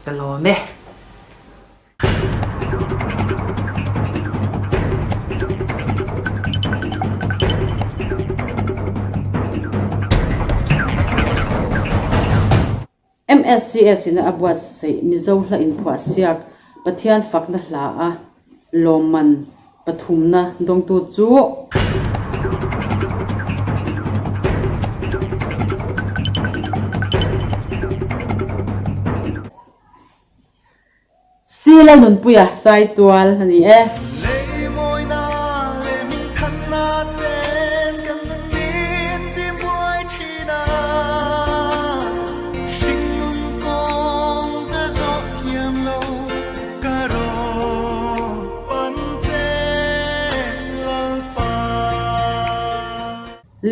Talome. MSCS in abuat say mizo la in phua siak pathian fakna hla a loman pathumna dong tu chu sila nun puya sai tual ani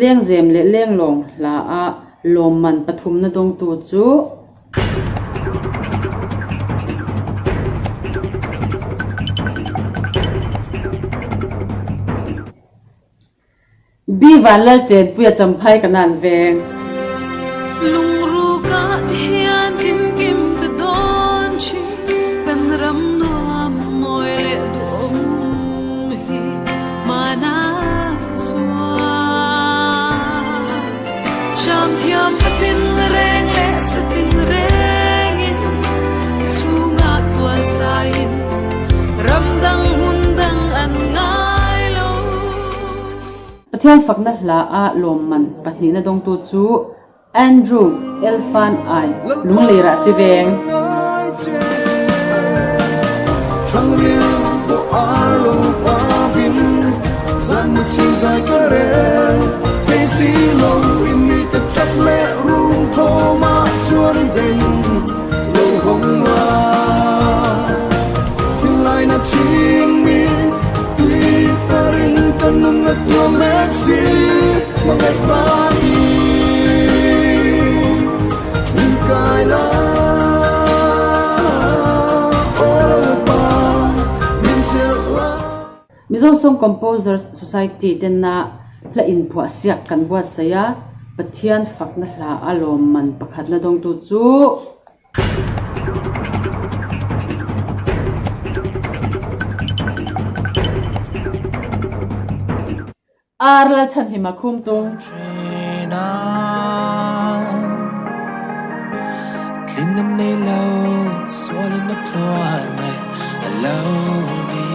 liang zem le liang long la a lom man pathum na dong tu chu bi van lal chen puya champhai kanan veng lung ru ka thian kim kim ka don chi kan ram nuam moi le dom hi mana Cham thiam patin reng le satin reng in chunga tuan chain ramdang hundang an ngai lo pathian fakna hla a lom man pahni na dong tu chu Andrew Elfan ai lung leira si veng thang riu bo aro pa vin zan mu chi zai ka re pe si lo lệ rung thô ma chuan đình lâu hồng hoa thiên lai na chinh mi tuy farin tân ngất tua Messi mà ngày ba đi nhưng cài la opa min chel la Mizo Song Composers Society ten na la in phua siak kan buat saya pathian fakna hla alom man pakhat na dong tu chu arla chan hima khum tung Tlin na lo swallin na puar mai alone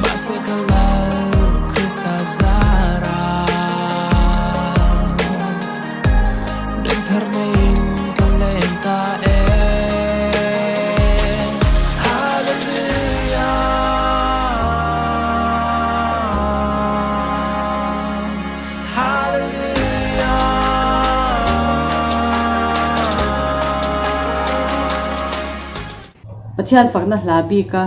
Masakalal Krista Zara Termain kalenta Hallelujah Hallelujah pathian fakna hla bi ka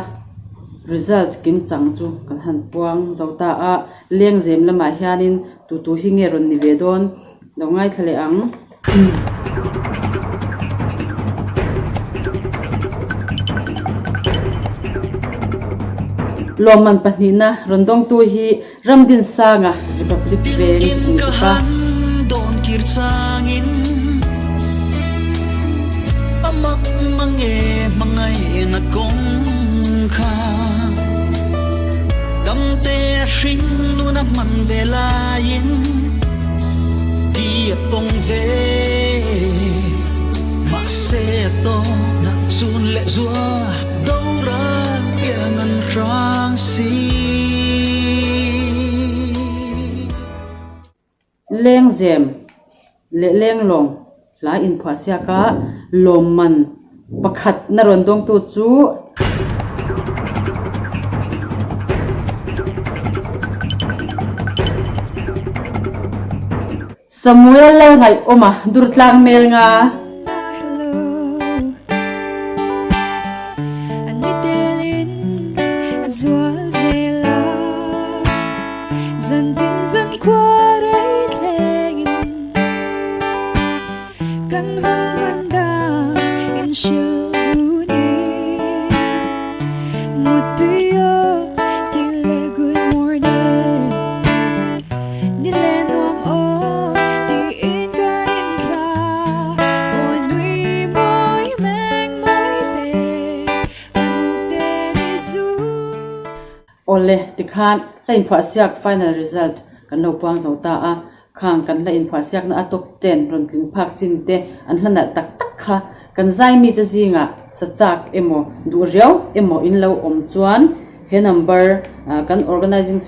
result kin chang chu kan han puang zauta a leng zem lama hianin tu hi nge ron ni ve don dongai thale ang loman pahnina rondong tu hi ramdin sanga republic veng ka don kir changin amak mange mangai na kong kha damte shin nu na man velain pong ve ma se to na chun le zua do ra yang an rang si leng zem le leng long la in phua sia ka lom man pakhat na ron dong tu chu Samuel lai ngai oma durtlang mel nga Zual zela Zan tin zan qua rây lengin Kan hong manda in shil dunin Mutuyo tile good morning Nile nuam o ti in kanin tla On we boy me ole tikhan la in phua siak final result kan lo puang zota a khang kan la in phua siak na top 10 ron tling phak chin te an hlana tak tak kha kan zai mi te zinga sachak emo du riau emo in lo om chuan he number kan organizing